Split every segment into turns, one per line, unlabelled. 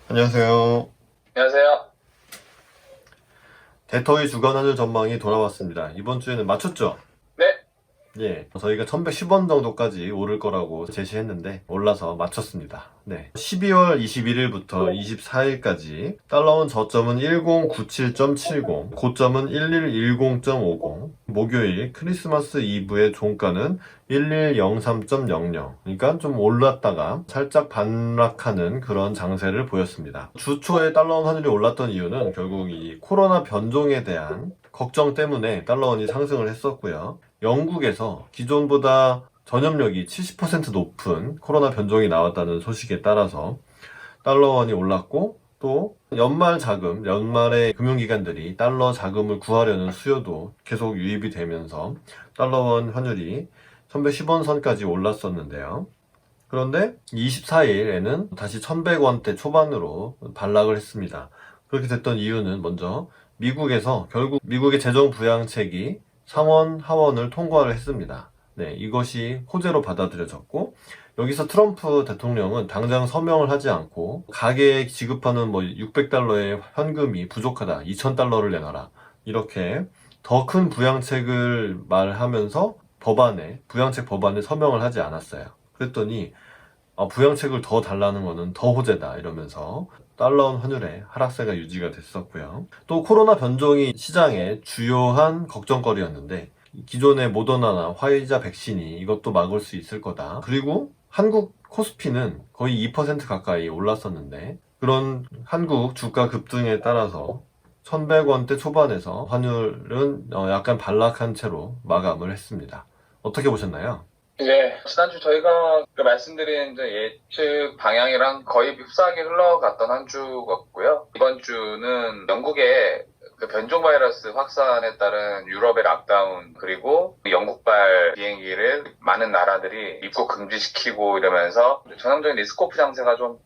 안녕하세요.
안녕하세요.
대터의 주간 환율 전망이 돌아왔습니다. 이번 주에는 맞췄죠?
네,
예. 저희가 1110원 정도까지 오를 거라고 제시했는데 올라서 맞췄습니다. 네. 12월 21일부터 24일까지 달러원 저점은 1097.70, 고점은 1110.50, 목요일 크리스마스 이브의 종가는 1103.00. 그러니까 좀 올랐다가 살짝 반락하는 그런 장세를 보였습니다. 주 초에 달러원 환율이 올랐던 이유는 결국 이 코로나 변종에 대한 걱정 때문에 달러원이 상승을 했었고요. 영국에서 기존보다 전염력이 70% 높은 코로나 변종이 나왔다는 소식에 따라서 달러원이 올랐고, 또 연말 자금, 연말에 금융기관들이 달러 자금을 구하려는 수요도 계속 유입이 되면서 달러원 환율이 1110원 선까지 올랐었는데요. 그런데 24일에는 다시 1100원대 초반으로 반락을 했습니다. 그렇게 됐던 이유는 먼저 미국에서 결국 미국의 재정 부양책이 상원, 하원을 통과를 했습니다. 네, 이것이 호재로 받아들여졌고, 여기서 트럼프 대통령은 당장 서명을 하지 않고 가게에 지급하는 600달러의 현금이 부족하다, 2000달러를 내놔라, 이렇게 더 큰 부양책을 말하면서 부양책 법안에 서명을 하지 않았어요. 그랬더니 부양책을 더 달라는 거는 더 호재다 이러면서 달러 환율의 하락세가 유지가 됐었고요. 또 코로나 변종이 시장의 주요한 걱정거리였는데, 기존의 모더나나 화이자 백신이 이것도 막을 수 있을 거다. 그리고 한국 코스피는 거의 2% 가까이 올랐었는데, 그런 한국 주가 급등에 따라서 1100원대 초반에서 환율은 약간 반락한 채로 마감을 했습니다. 어떻게 보셨나요?
지난주 저희가 말씀드린 이제 예측 방향이랑 거의 흡사하게 흘러갔던 한 주 같고요. 이번 주는 영국의 그 변종 바이러스 확산에 따른 유럽의 락다운, 그리고 영국발 비행기를 많은 나라들이 입국 금지시키고 이러면서 전형적인 리스크오프 장세가 좀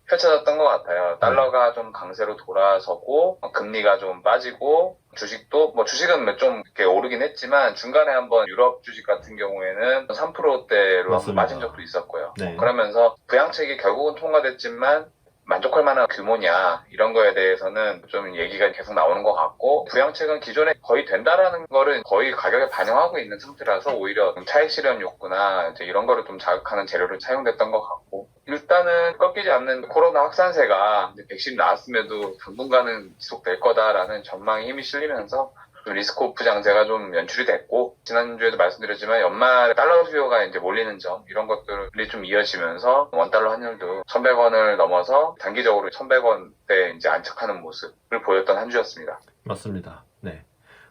펼쳐졌던 것 같아요. 달러가 좀 강세로 돌아서고, 금리가 좀 빠지고, 주식도, 주식은 좀 이렇게 오르긴 했지만, 중간에 한번 유럽 주식 같은 경우에는 3%대로 한번
맞습니다.
빠진 적도 있었고요.
네.
그러면서 부양책이 결국은 통과됐지만, 만족할 만한 규모냐, 이런 거에 대해서는 좀 얘기가 계속 나오는 것 같고, 부양책은 기존에 거의 된다라는 거를 거의 가격에 반영하고 있는 상태라서 오히려 차익 실현 욕구나 이제 이런 거를 좀 자극하는 재료로 사용됐던 것 같고, 일단은 꺾이지 않는 코로나 확산세가 이제 백신 나왔음에도 당분간은 지속될 거다라는 전망에 힘이 실리면서 좀 리스크오프 장세가 좀 연출이 됐고, 지난주에도 말씀드렸지만 연말 달러 수요가 이제 몰리는 점, 이런 것들이 좀 이어지면서 원달러 환율도 1100원을 넘어서 단기적으로 1100원대 이제 안착하는 모습을 보였던 한 주였습니다.
맞습니다. 네.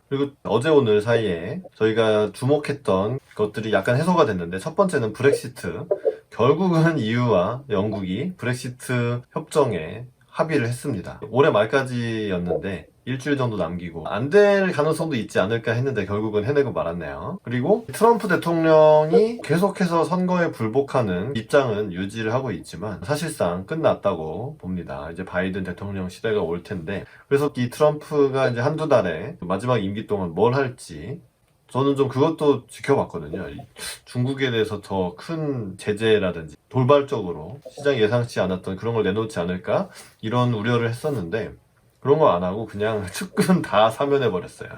그리고 어제 오늘 사이에 저희가 주목했던 것들이 약간 해소가 됐는데, 첫 번째는 브렉시트. 결국은 EU와 영국이 브렉시트 협정에 합의를 했습니다. 올해 말까지였는데 일주일 정도 남기고 안 될 가능성도 있지 않을까 했는데 결국은 해내고 말았네요. 그리고 트럼프 대통령이 계속해서 선거에 불복하는 입장은 유지를 하고 있지만 사실상 끝났다고 봅니다. 이제 바이든 대통령 시대가 올 텐데, 그래서 이 트럼프가 이제 한두 달에 마지막 임기 동안 뭘 할지 저는 좀 그것도 지켜봤거든요. 중국에 대해서 더 큰 제재라든지 돌발적으로 시장 예상치 않았던 그런 걸 내놓지 않을까, 이런 우려를 했었는데 그런 거 안 하고 그냥 측근 다 사면해 버렸어요.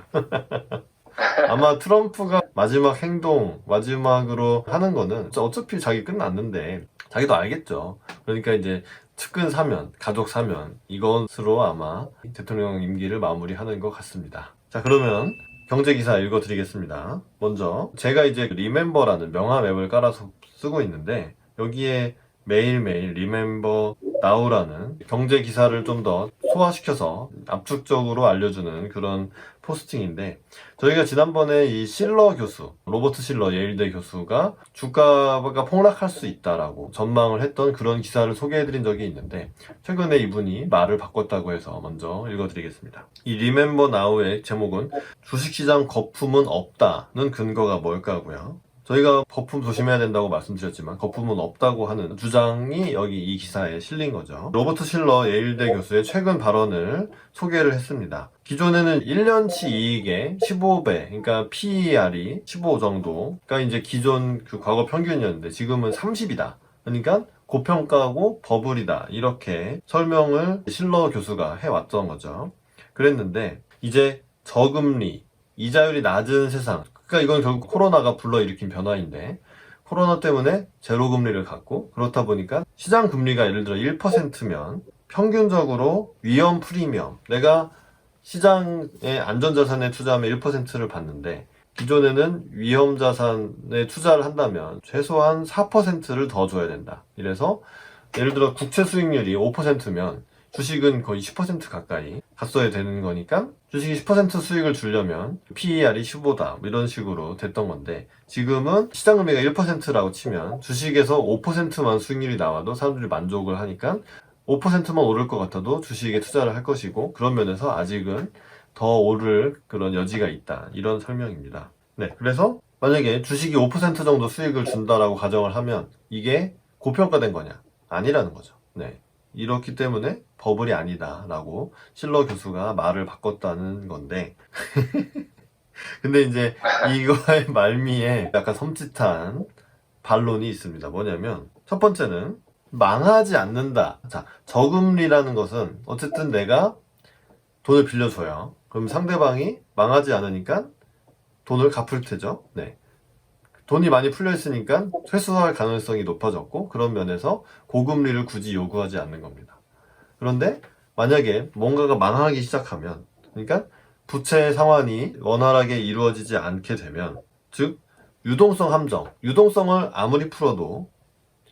아마 트럼프가 마지막 행동, 마지막으로 하는 거는 어차피 자기 끝났는데 자기도 알겠죠. 그러니까 이제 측근 사면, 가족 사면, 이것으로 아마 대통령 임기를 마무리하는 것 같습니다. 자, 그러면 경제 기사 읽어드리겠습니다. 먼저 제가 이제 리멤버라는 명함 앱을 깔아서 쓰고 있는데, 여기에 매일매일 리멤버 나우라는 경제 기사를 좀 더 소화시켜서 압축적으로 알려주는 그런 포스팅인데, 저희가 지난번에 이 실러 교수, 로버트 실러 예일대 교수가 주가가 폭락할 수 있다라고 전망을 했던 그런 기사를 소개해드린 적이 있는데, 최근에 이분이 말을 바꿨다고 해서 먼저 읽어드리겠습니다. 이 Remember Now의 제목은 주식시장 거품은 없다는 근거가 뭘까고요. 저희가 거품 조심해야 된다고 말씀드렸지만 거품은 없다고 하는 주장이 여기 이 기사에 실린 거죠. 로버트 실러 예일대 교수의 최근 발언을 소개를 했습니다. 기존에는 1년치 이익의 15배, 그러니까 PER이 15 정도가 이제 기존 그 과거 평균이었는데 지금은 30이다. 그러니까 고평가고 버블이다. 이렇게 설명을 실러 교수가 해왔던 거죠. 그랬는데 이제 저금리, 이자율이 낮은 세상, 그러니까 이건 결국 코로나가 불러일으킨 변화인데 코로나 때문에 제로금리를 갖고 그렇다 보니까 시장 금리가 예를 들어 1%면 평균적으로 위험 프리미엄, 내가 시장의 안전자산에 투자하면 1%를 받는데 기존에는 위험자산에 투자를 한다면 최소한 4%를 더 줘야 된다. 이래서 예를 들어 국채 수익률이 5%면 주식은 거의 10% 가까이 갔어야 되는 거니까 주식이 10% 수익을 주려면 PER이 15다 이런 식으로 됐던 건데 지금은 시장금리가 1%라고 치면 주식에서 5%만 수익률이 나와도 사람들이 만족을 하니까 5%만 오를 것 같아도 주식에 투자를 할 것이고 그런 면에서 아직은 더 오를 그런 여지가 있다. 이런 설명입니다. 네, 그래서 만약에 주식이 5% 정도 수익을 준다라고 가정을 하면 이게 고평가된 거냐? 아니라는 거죠. 네. 이렇기 때문에 버블이 아니다라고 실러 교수가 말을 바꿨다는 건데 근데 이제 이거의 말미에 약간 섬찟한 반론이 있습니다. 뭐냐면 첫 번째는 망하지 않는다. 자, 저금리라는 것은 어쨌든 내가 돈을 빌려줘요. 그럼 상대방이 망하지 않으니까 돈을 갚을 테죠. 네. 돈이 많이 풀려 있으니까 회수할 가능성이 높아졌고 그런 면에서 고금리를 굳이 요구하지 않는 겁니다. 그런데 만약에 뭔가가 망하기 시작하면 그러니까 부채 상환이 원활하게 이루어지지 않게 되면 즉 유동성 함정, 유동성을 아무리 풀어도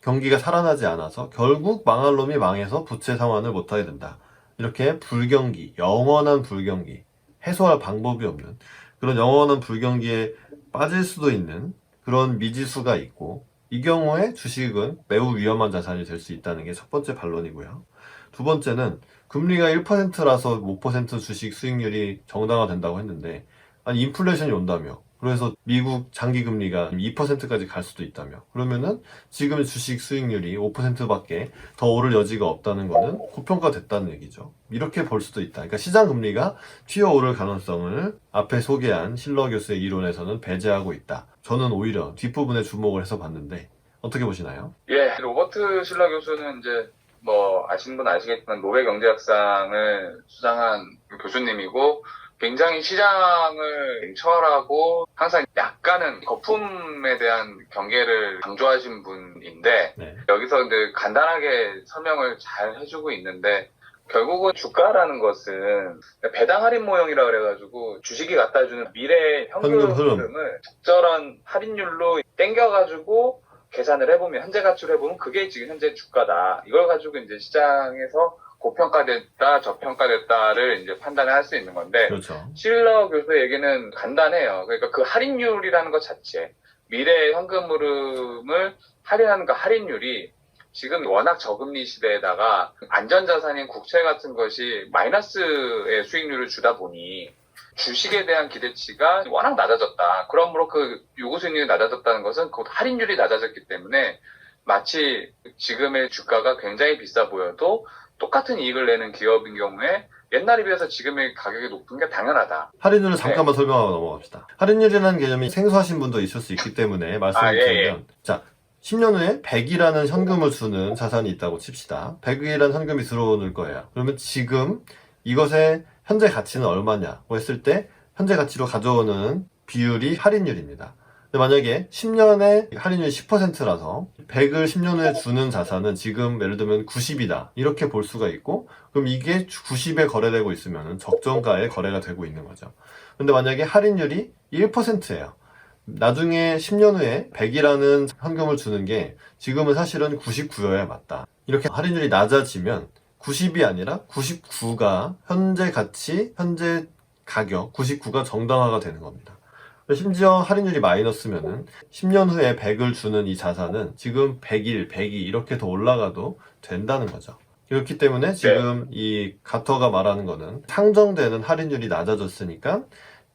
경기가 살아나지 않아서 결국 망할 놈이 망해서 부채 상환을 못하게 된다. 이렇게 불경기, 영원한 불경기, 해소할 방법이 없는 그런 영원한 불경기에 빠질 수도 있는 그런 미지수가 있고 이 경우에 주식은 매우 위험한 자산이 될 수 있다는 게 첫 번째 반론이고요. 두 번째는 금리가 1%라서 5% 주식 수익률이 정당화된다고 했는데 아니 인플레이션이 온다며 그래서 미국 장기 금리가 2%까지 갈 수도 있다며 그러면은 지금의 주식 수익률이 5%밖에 더 오를 여지가 없다는 거는 고평가됐다는 얘기죠. 이렇게 볼 수도 있다. 그러니까 시장 금리가 튀어오를 가능성을 앞에 소개한 실러 교수의 이론에서는 배제하고 있다. 저는 오히려 뒷부분에 주목을 해서 봤는데 어떻게 보시나요?
예, 로버트 실러 교수는 이제 뭐 아시는 분 아시겠지만 노벨 경제학상을 수상한 교수님이고 굉장히 시장을 냉철하고 항상 약간은 거품에 대한 경계를 강조하신 분인데
네.
여기서 이제 간단하게 설명을 잘 해주고 있는데 결국은 주가라는 것은 배당 할인 모형이라 그래가지고 주식이 갖다 주는 미래 현금
현금 흐름.
흐름을 적절한 할인율로 땡겨가지고 계산을 해보면 현재 가치로 해보면 그게 지금 현재 주가다. 이걸 가지고 이제 시장에서 고평가됐다, 저평가됐다를 이제 판단을 할 수 있는 건데
그렇죠.
실러 교수의 얘기는 간단해요. 그러니까 그 할인율이라는 것 자체, 미래의 현금 흐름을 할인하는 그 할인율이 지금 워낙 저금리 시대에다가 안전자산인 국채 같은 것이 마이너스의 수익률을 주다 보니 주식에 대한 기대치가 워낙 낮아졌다. 그러므로 그 요구 수익률이 낮아졌다는 것은 그 할인율이 낮아졌기 때문에 마치 지금의 주가가 굉장히 비싸 보여도 똑같은 이익을 내는 기업인 경우에 옛날에 비해서 지금의 가격이 높은 게 당연하다.
할인율을 잠깐만 설명하고 넘어갑시다. 할인율이라는 개념이 생소하신 분도 있을 수 있기 때문에 말씀을 드리면 자, 10년 후에 100이라는 현금을 주는 자산이 있다고 칩시다. 100이라는 현금이 들어오는 거예요. 그러면 지금 이것의 현재 가치는 얼마냐고 했을 때 현재 가치로 가져오는 비율이 할인율입니다. 근데 만약에 10년에 할인율이 10%라서 100을 10년 후에 주는 자산은 지금 예를 들면 90이다. 이렇게 볼 수가 있고 그럼 이게 90에 거래되고 있으면 적정가에 거래가 되고 있는 거죠. 근데 만약에 할인율이 1%예요. 나중에 10년 후에 100이라는 현금을 주는 게 지금은 사실은 99여야 맞다. 이렇게 할인율이 낮아지면 90이 아니라 99가 현재 가치, 현재 가격 99가 정당화가 되는 겁니다. 심지어 할인율이 마이너스면은 10년 후에 100을 주는 이 자산은 지금 101, 102 이렇게 더 올라가도 된다는 거죠. 그렇기 때문에 지금 이 가터가 말하는 거는 상정되는 할인율이 낮아졌으니까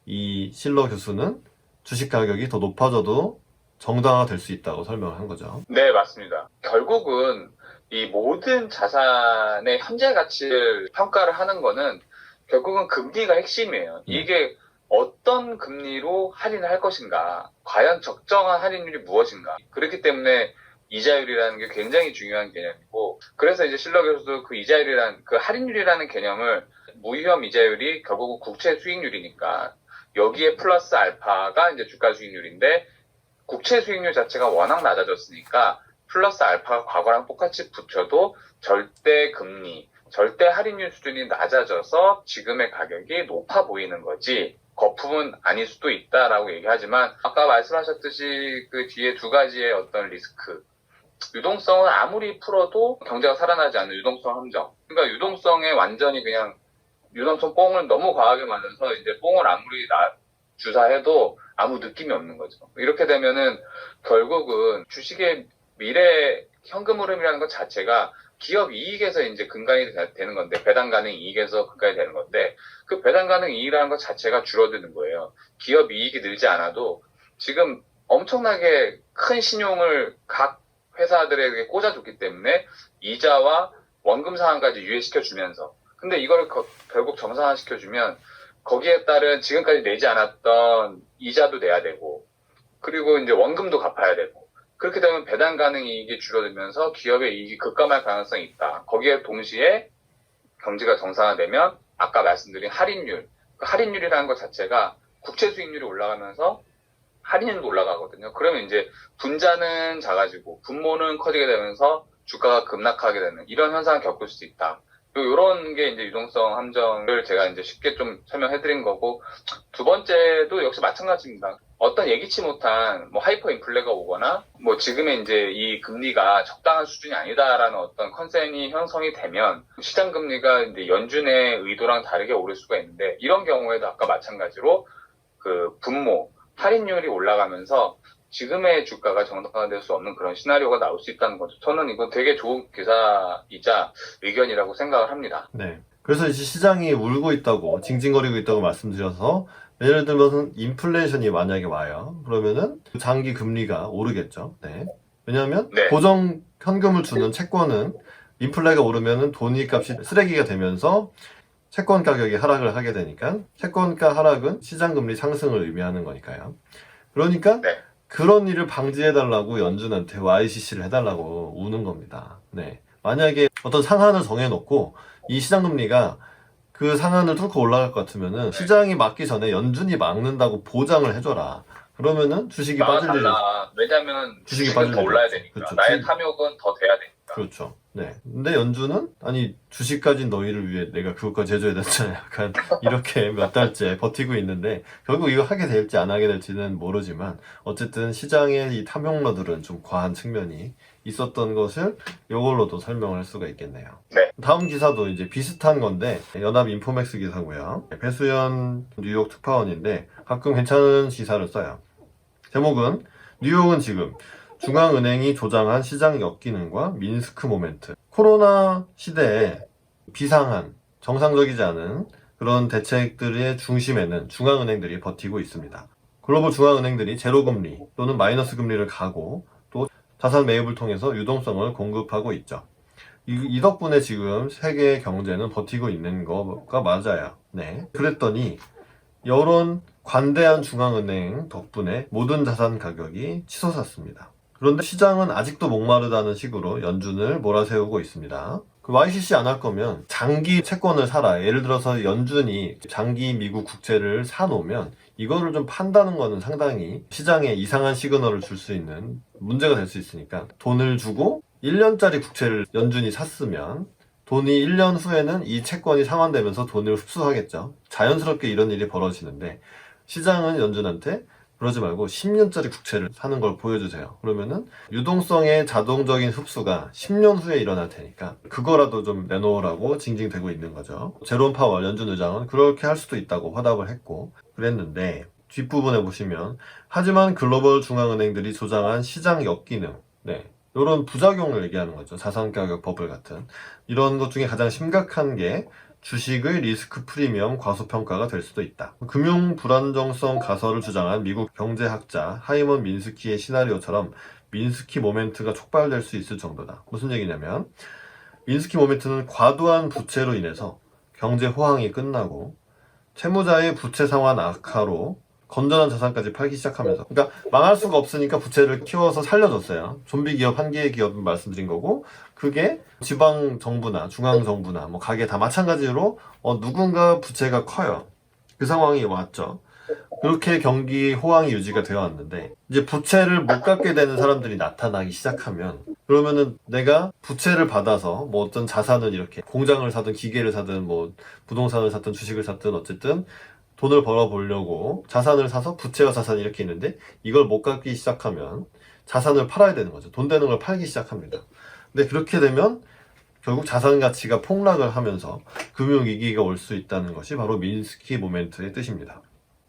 이 실러 교수는 주식 가격이 더 높아져도 정당화 될 수 있다고 설명을 한 거죠.
네, 맞습니다. 결국은 이 모든 자산의 현재 가치를 평가를 하는 거는 결국은 금리가 핵심이에요. 이게 어떤 금리로 할인을 할 것인가, 과연 적정한 할인율이 무엇인가. 그렇기 때문에 이자율이라는 게 굉장히 중요한 개념이고, 그래서 이제 실록에서도 그 이자율이란, 그 할인율이라는 개념을 무위험 이자율이 결국은 국채 수익률이니까 여기에 플러스 알파가 이제 주가 수익률인데, 국채 수익률 자체가 워낙 낮아졌으니까 플러스 알파가 과거랑 똑같이 붙여도 절대 금리, 절대 할인율 수준이 낮아져서 지금의 가격이 높아 보이는 거지, 거품은 아닐 수도 있다라고 얘기하지만, 아까 말씀하셨듯이 그 뒤에 두 가지의 어떤 리스크, 유동성은 아무리 풀어도 경제가 살아나지 않는 유동성 함정. 그러니까 유동성에 완전히 그냥 유동성 뽕을 너무 과하게 맞아서 이제 뽕을 아무리 주사해도 아무 느낌이 없는 거죠. 이렇게 되면은 결국은 주식의 미래 현금 흐름이라는 것 자체가 기업 이익에서 이제 근간이 되는 건데, 배당 가능 이익에서 근간이 되는 건데, 그 배당 가능 이익이라는 것 자체가 줄어드는 거예요. 기업 이익이 늘지 않아도 지금 엄청나게 큰 신용을 각 회사들에게 꽂아줬기 때문에 이자와 원금 상환까지 유예시켜주면서, 근데 이걸 결국 정상화시켜주면 거기에 따른 지금까지 내지 않았던 이자도 내야 되고, 그리고 이제 원금도 갚아야 되고, 그렇게 되면 배당 가능 이익이 줄어들면서 기업의 이익이 급감할 가능성이 있다. 거기에 동시에 경제가 정상화되면 아까 말씀드린 할인율, 그 할인율이라는 것 자체가 국채 수익률이 올라가면서 할인율도 올라가거든요. 그러면 이제 분자는 작아지고 분모는 커지게 되면서 주가가 급락하게 되는 이런 현상을 겪을 수 있다. 이런 게 이제 유동성 함정을 제가 이제 쉽게 좀 설명해드린 거고, 두 번째도 역시 마찬가지입니다. 어떤 예기치 못한 뭐 하이퍼 인플레가 오거나 뭐 지금의 이제 이 금리가 적당한 수준이 아니다라는 어떤 컨센이 형성이 되면 시장 금리가 이제 연준의 의도랑 다르게 오를 수가 있는데, 이런 경우에도 아까 마찬가지로 그 분모, 할인율이 올라가면서 지금의 주가가 정상화될 수 없는 그런 시나리오가 나올 수 있다는 거죠. 저는 이건 되게 좋은 기사이자 의견이라고 생각을 합니다.
네. 그래서 이제 시장이 울고 있다고, 징징거리고 있다고 말씀드려서, 예를 들면 인플레이션이 만약에 와요. 그러면은 장기 금리가 오르겠죠. 네. 왜냐하면
네.
고정 현금을 주는 채권은 인플레가 오르면은 돈값이 쓰레기가 되면서 채권 가격이 하락을 하게 되니까, 채권가 하락은 시장 금리 상승을 의미하는 거니까요. 그러니까
네.
그런 일을 방지해달라고 연준한테 YCC를 해달라고 우는 겁니다. 네. 만약에 어떤 상한을 정해놓고 이 시장 금리가 그 상한을 뚫고 올라갈 것 같으면은 시장이 막기 전에 연준이 막는다고 보장을 해줘라. 그러면은 주식이 빠질 일이.
달라. 왜냐면
주식이
주식은
빠질
더
일이
올라야
없죠.
되니까.
그렇죠.
나의 탐욕은 더 돼야 되니까.
그렇죠. 네. 근데 연준은 아니 주식 가진 너희를 위해 내가 그것까지 해줘야 되잖아요. 약간 이렇게 몇 달째 버티고 있는데, 결국 이거 하게 될지 안 하게 될지는 모르지만 어쨌든 시장의 이 탐욕러들은 좀 과한 측면이 있었던 것을 이걸로도 설명할 수가 있겠네요.
네.
다음 기사도 이제 비슷한 건데 연합 인포맥스 기사고요. 배수연 뉴욕 특파원인데 가끔 괜찮은 기사를 써요. 제목은 뉴욕은 지금 중앙은행이 조장한 시장 역기능과 민스크 모멘트. 코로나 시대에 비상한, 정상적이지 않은 그런 대책들의 중심에는 중앙은행들이 버티고 있습니다. 글로벌 중앙은행들이 제로금리 또는 마이너스 금리를 가고 또 자산 매입을 통해서 유동성을 공급하고 있죠. 이 덕분에 지금 세계 경제는 버티고 있는 거가 맞아요. 네. 그랬더니 이런 관대한 중앙은행 덕분에 모든 자산 가격이 치솟았습니다. 그런데 시장은 아직도 목마르다는 식으로 연준을 몰아세우고 있습니다. 그 YCC 안 할 거면 장기 채권을 사라. 예를 들어서 연준이 장기 미국 국채를 사놓으면 이거를 좀 판다는 거는 상당히 시장에 이상한 시그널을 줄 수 있는 문제가 될 수 있으니까, 돈을 주고 1년짜리 국채를 연준이 샀으면 돈이 1년 후에는 이 채권이 상환되면서 돈을 흡수하겠죠. 자연스럽게 이런 일이 벌어지는데, 시장은 연준한테 그러지 말고 10년짜리 국채를 사는 걸 보여주세요. 그러면은 유동성의 자동적인 흡수가 10년 후에 일어날 테니까 그거라도 좀 내놓으라고 징징대고 있는 거죠. 제롬 파월 연준 의장은 그렇게 할 수도 있다고 화답을 했고 그랬는데, 뒷부분에 보시면 하지만 글로벌 중앙은행들이 조장한 시장 역기능, 네, 이런 부작용을 얘기하는 거죠. 자산가격 버블 같은 이런 것 중에 가장 심각한 게 주식의 리스크 프리미엄 과소평가가 될 수도 있다. 금융 불안정성 가설을 주장한 미국 경제학자 하이먼 민스키의 시나리오처럼 민스키 모멘트가 촉발될 수 있을 정도다. 무슨 얘기냐면 민스키 모멘트는 과도한 부채로 인해서 경제 호황이 끝나고 채무자의 부채 상환 악화로 건전한 자산까지 팔기 시작하면서. 그러니까 망할 수가 없으니까 부채를 키워서 살려줬어요. 좀비 기업 한 개의 기업 말씀드린 거고, 그게 지방 정부나 중앙 정부나 뭐 가게 다 마찬가지로 누군가 부채가 커요. 그 상황이 왔죠. 그렇게 경기 호황이 유지가 되어 왔는데, 이제 부채를 못 갚게 되는 사람들이 나타나기 시작하면, 그러면은 내가 부채를 받아서 뭐 어떤 자산을 이렇게 공장을 사든 기계를 사든 뭐 부동산을 사든 주식을 사든 어쨌든 돈을 벌어 보려고 자산을 사서 부채와 자산이 이렇게 있는데, 이걸 못 갚기 시작하면 자산을 팔아야 되는 거죠. 돈 되는 걸 팔기 시작합니다. 근데 그렇게 되면 결국 자산 가치가 폭락을 하면서 금융위기가 올 수 있다는 것이 바로 민스키 모멘트의 뜻입니다.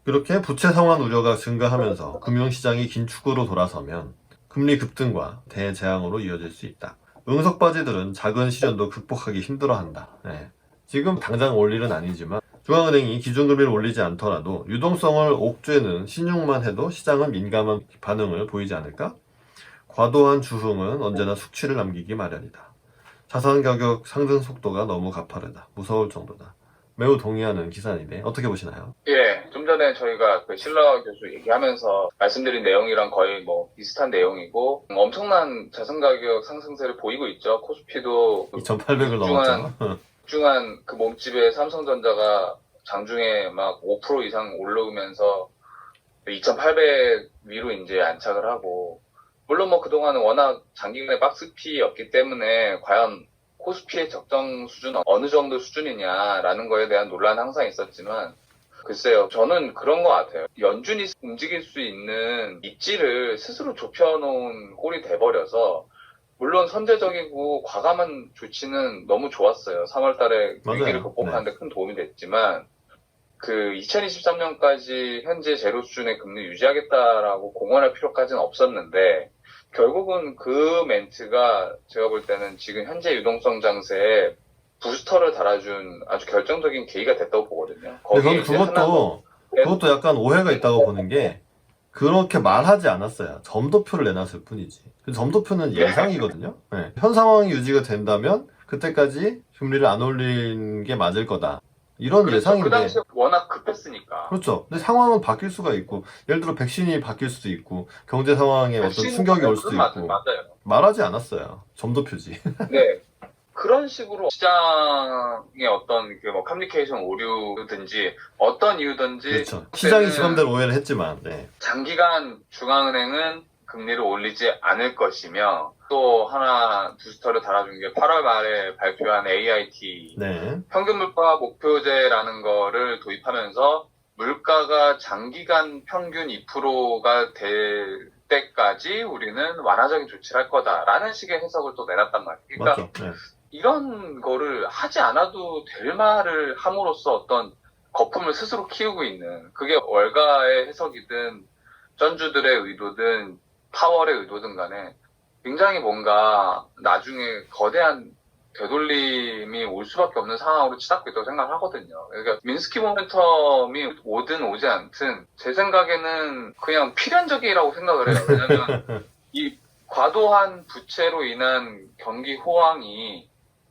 그렇게 부채 상환 우려가 증가하면서 금융시장이 긴축으로 돌아서면 금리 급등과 대재앙으로 이어질 수 있다. 응석바지들은 작은 시련도 극복하기 힘들어한다. 네. 지금 당장 올 일은 아니지만 중앙은행이 기준금리를 올리지 않더라도 유동성을 옥죄는 신용만 해도 시장은 민감한 반응을 보이지 않을까? 과도한 주흥은 언제나 숙취를 남기기 마련이다. 자산 가격 상승 속도가 너무 가파르다. 무서울 정도다. 매우 동의하는 기사인데 어떻게 보시나요?
예, 좀 전에 저희가 그 실러 교수 얘기하면서 말씀드린 내용이랑 거의 뭐 비슷한 내용이고, 엄청난 자산 가격 상승세를 보이고 있죠. 코스피도
2,800을 넘었죠.
중한 그 몸집의 삼성전자가 장중에 막 5% 이상 오르면서 2,800 위로 이제 안착을 하고, 물론 뭐 그동안은 워낙 장기간의 박스피였기 때문에 과연 코스피의 적정 수준은 어느 정도 수준이냐라는 거에 대한 논란은 항상 있었지만, 글쎄요, 저는 그런 것 같아요. 연준이 움직일 수 있는 입지를 스스로 좁혀놓은 꼴이 돼버려서, 물론 선제적이고 과감한 조치는 너무 좋았어요. 3월 달에 위기를 극복하는 데 큰 도움이 됐지만, 그 2023년까지 현재 제로 수준의 금리 유지하겠다라고 공언할 필요까지는 없었는데, 결국은 그 멘트가 제가 볼 때는 지금 현재 유동성 장세에 부스터를 달아준 아주 결정적인 계기가 됐다고 보거든요.
근데 저는 그것도 약간 오해가 있다고 보는 게, 그렇게 말하지 않았어요. 점도표를 내놨을 뿐이지. 점도표는 예상이거든요. 네. 현 상황이 유지가 된다면 그때까지 금리를 안 올리는 게 맞을 거다. 이런
그렇죠.
예상인데.
그 당시에 워낙 급했으니까.
그렇죠. 근데 상황은 바뀔 수가 있고, 예를 들어 백신이 바뀔 수도 있고, 경제 상황에 어떤 충격이 올 수도 있고.
맞아요.
말하지 않았어요. 점도표지.
네. 그런 식으로 시장의 어떤 그 뭐 커뮤니케이션 오류든지 어떤 이유든지,
그렇죠. 시장이 지맘대로 오해를 했지만, 네.
장기간 중앙은행은 금리를 올리지 않을 것이며, 또 하나 부스터를 달아준 게 8월 말에 발표한 AIT
네.
평균 물가 목표제라는 거를 도입하면서 물가가 장기간 평균 2%가 될 때까지 우리는 완화적인 조치를 할 거다라는 식의 해석을 또 내놨단 말이에요. 그러니까
맞죠. 네.
이런 거를 하지 않아도 될 말을 함으로써 어떤 거품을 스스로 키우고 있는, 그게 월가의 해석이든 전주들의 의도든 파월의 의도든 간에 굉장히 뭔가 나중에 거대한 되돌림이 올 수밖에 없는 상황으로 치닫고 있다고 생각을 하거든요. 그러니까 민스키 모멘텀이 오든 오지 않든 제 생각에는 그냥 필연적이라고 생각을 해요. 왜냐면 이 과도한 부채로 인한 경기 호황이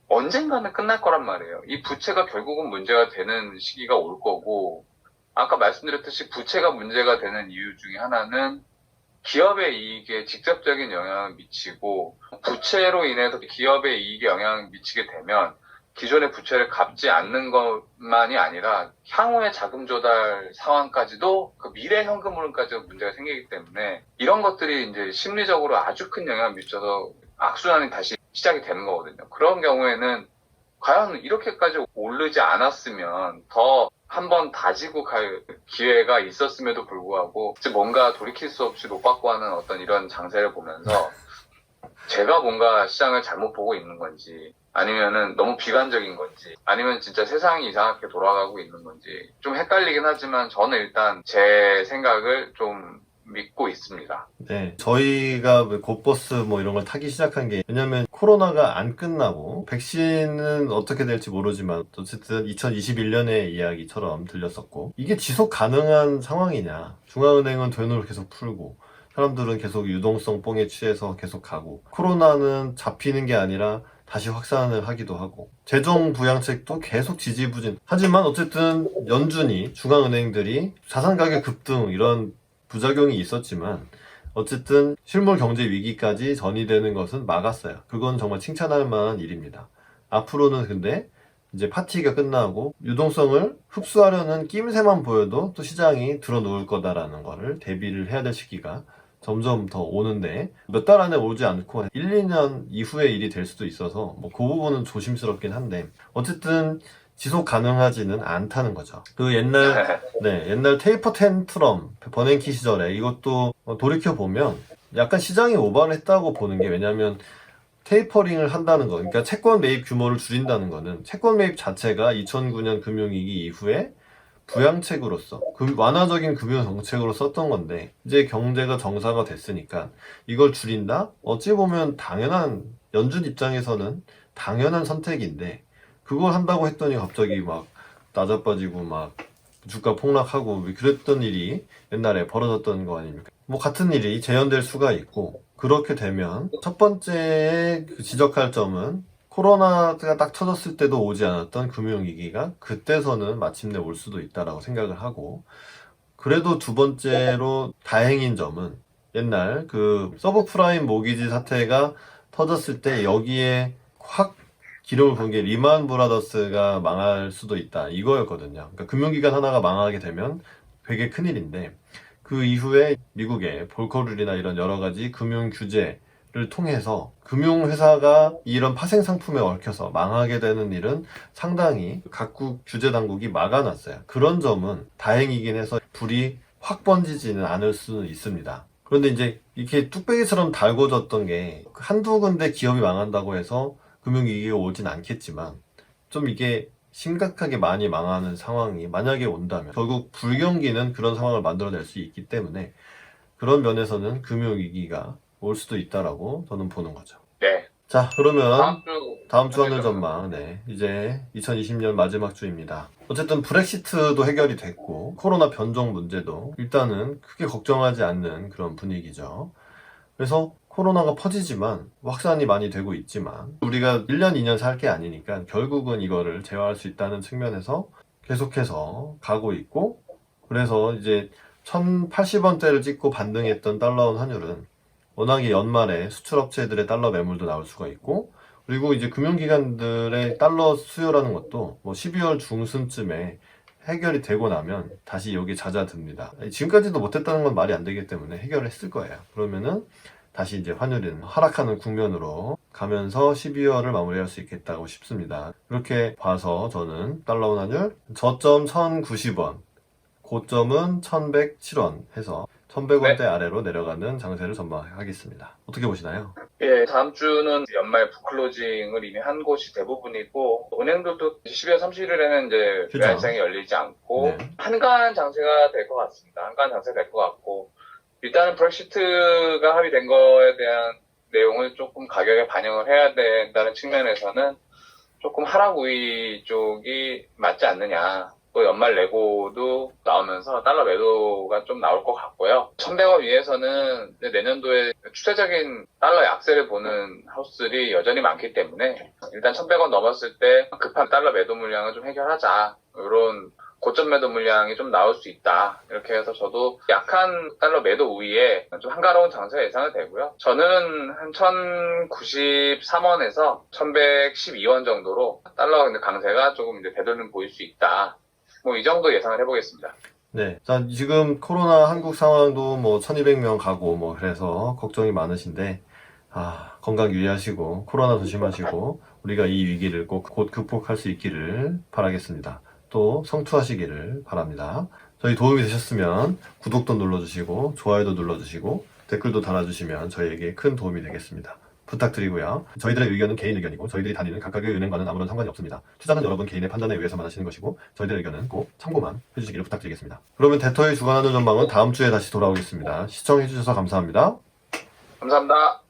언젠가는 끝날 거란 말이에요. 이 부채가 결국은 문제가 되는 시기가 올 거고, 아까 말씀드렸듯이 부채가 문제가 되는 이유 중에 하나는 기업의 이익에 직접적인 영향을 미치고, 부채로 인해서 기업의 이익에 영향을 미치게 되면 기존의 부채를 갚지 않는 것만이 아니라 향후의 자금 조달 상황까지도, 그 미래 현금 흐름까지도 문제가 생기기 때문에 이런 것들이 이제 심리적으로 아주 큰 영향을 미쳐서 악순환이 다시 시작이 되는 거거든요. 그런 경우에는 과연 이렇게까지 오르지 않았으면 더 한번 다지고 갈 기회가 있었음에도 불구하고 뭔가 돌이킬 수 없이 녹박구하는 어떤 이런 장세를 보면서 제가 뭔가 시장을 잘못 보고 있는 건지, 아니면은 너무 비관적인 건지, 아니면 진짜 세상이 이상하게 돌아가고 있는 건지 좀 헷갈리긴 하지만 저는 일단 제 생각을 좀 믿고 있습니다.
네, 저희가 곧버스 뭐 이런 걸 타기 시작한 게, 왜냐면 코로나가 안 끝나고 백신은 어떻게 될지 모르지만 어쨌든 2021년의 이야기처럼 들렸었고, 이게 지속 가능한 상황이냐. 중앙은행은 돈을 계속 풀고 사람들은 계속 유동성 뽕에 취해서 계속 가고, 코로나는 잡히는 게 아니라 다시 확산을 하기도 하고 재정 부양책도 계속 지지부진. 하지만 어쨌든 연준이 중앙은행들이 자산 가격 급등 이런 부작용이 있었지만 어쨌든 실물 경제 위기까지 전이되는 것은 막았어요. 그건 정말 칭찬할 만한 일입니다. 앞으로는 근데 이제 파티가 끝나고 유동성을 흡수하려는 낌새만 보여도 또 시장이 들어놓을 거다라는 거를 대비를 해야 될 시기가 점점 더 오는데 몇 달 안에 오지 않고 1, 2년 이후의 일이 될 수도 있어서 뭐 그 부분은 조심스럽긴 한데 어쨌든 지속 가능하지는 않다는 거죠. 그 옛날 테이퍼 텐트럼 버냉키 시절에 이것도 돌이켜 보면 약간 시장이 오버를 했다고 보는 게 왜냐면 테이퍼링을 한다는 거, 그러니까 채권 매입 규모를 줄인다는 거는 채권 매입 자체가 2009년 금융위기 이후에 부양책으로서 완화적인 금융 정책으로 썼던 건데 이제 경제가 정상화 됐으니까 이걸 줄인다? 어찌 보면 당연한 연준 입장에서는 당연한 선택인데 그걸 한다고 했더니 갑자기 막 낮아빠지고 막 주가 폭락하고 그랬던 일이 옛날에 벌어졌던 거 아닙니까? 뭐 같은 일이 재현될 수가 있고 그렇게 되면 첫 번째 지적할 점은 코로나가 딱 터졌을 때도 오지 않았던 금융위기가 그때서는 마침내 올 수도 있다라고 생각을 하고 그래도 두 번째로 다행인 점은 옛날 그 서브프라임 모기지 사태가 터졌을 때 여기에 확 기름을 부은 게 리만 브라더스가 망할 수도 있다 이거였거든요. 그러니까 금융기관 하나가 망하게 되면 되게 큰일인데 그 이후에 미국의 볼커룰이나 이런 여러 가지 금융 규제를 통해서 금융회사가 이런 파생 상품에 얽혀서 망하게 되는 일은 상당히 각국 규제 당국이 막아놨어요. 그런 점은 다행이긴 해서 불이 확 번지지는 않을 수는 있습니다. 그런데 이제 이렇게 뚝배기처럼 달궈졌던 게 한두 군데 기업이 망한다고 해서 금융위기가 오진 않겠지만 좀 이게 심각하게 많이 망하는 상황이 만약에 온다면 결국 불경기는 그런 상황을 만들어낼 수 있기 때문에 그런 면에서는 금융위기가 올 수도 있다라고 저는 보는 거죠.
네.
자, 그러면 다음 주 하늘
전망.
전망. 네, 이제 2020년 마지막 주입니다. 어쨌든 브렉시트도 해결이 됐고 코로나 변종 문제도 일단은 크게 걱정하지 않는 그런 분위기죠. 그래서 코로나가 퍼지지만 확산이 많이 되고 있지만 우리가 1년, 2년 살 게 아니니까 결국은 이거를 제어할 수 있다는 측면에서 계속해서 가고 있고 그래서 이제 1080원대를 찍고 반등했던 달러원 환율은 워낙에 연말에 수출업체들의 달러 매물도 나올 수가 있고 그리고 이제 금융기관들의 달러 수요라는 것도 뭐 12월 중순쯤에 해결이 되고 나면 다시 여기 잦아듭니다. 지금까지도 못했다는 건 말이 안 되기 때문에 해결을 했을 거예요. 그러면은 다시 이제 환율은 하락하는 국면으로 가면서 12월을 마무리할 수 있겠다고 싶습니다. 그렇게 봐서 저는 달러 환율 저점 1090원, 고점은 1107원 해서 1100원대 아래로 내려가는 장세를 전망하겠습니다. 어떻게 보시나요?
예, 다음 주는 연말 북클로징을 이미 한 곳이 대부분이고 은행들도 12월 30일에는 이제
그죠.
외환시장이 열리지 않고
네.
한가한 장세가 될 것 같습니다. 한가한 장세가 될 것 같고 일단은 브렉시트가 합의된 거에 대한 내용을 조금 가격에 반영을 해야 된다는 측면에서는 조금 하락 우위 쪽이 맞지 않느냐. 또 연말 레고도 나오면서 달러 매도가 좀 나올 것 같고요. 1100원 위에서는 내년도에 추세적인 달러 약세를 보는 하우스들이 여전히 많기 때문에 일단 1100원 넘었을 때 급한 달러 매도 물량을 좀 해결하자. 이런 고점 매도 물량이 좀 나올 수 있다. 이렇게 해서 저도 약한 달러 매도 우위에 좀 한가로운 장세 예상이 되고요. 저는 한 1093원에서 1112원 정도로 달러 강세가 조금 이제 되돌림 보일 수 있다. 뭐 이 정도 예상을 해보겠습니다.
네. 자, 지금 코로나 한국 상황도 뭐 1200명 가고 뭐 그래서 걱정이 많으신데, 건강 유의하시고, 코로나 조심하시고, 우리가 이 위기를 꼭 곧 극복할 수 있기를 바라겠습니다. 또 성투하시기를 바랍니다. 저희 도움이 되셨으면 구독도 눌러주시고, 좋아요도 눌러주시고, 댓글도 달아주시면 저희에게 큰 도움이 되겠습니다. 부탁드리고요. 저희들의 의견은 개인 의견이고 저희들이 다니는 각각의 은행과는 아무런 상관이 없습니다. 투자는 여러분 개인의 판단에 의해서만 하시는 것이고 저희들의 의견은 꼭 참고만 해주시기를 부탁드리겠습니다. 그러면 대터의 주간하는 전망은 다음 주에 다시 돌아오겠습니다. 시청해주셔서 감사합니다.
감사합니다.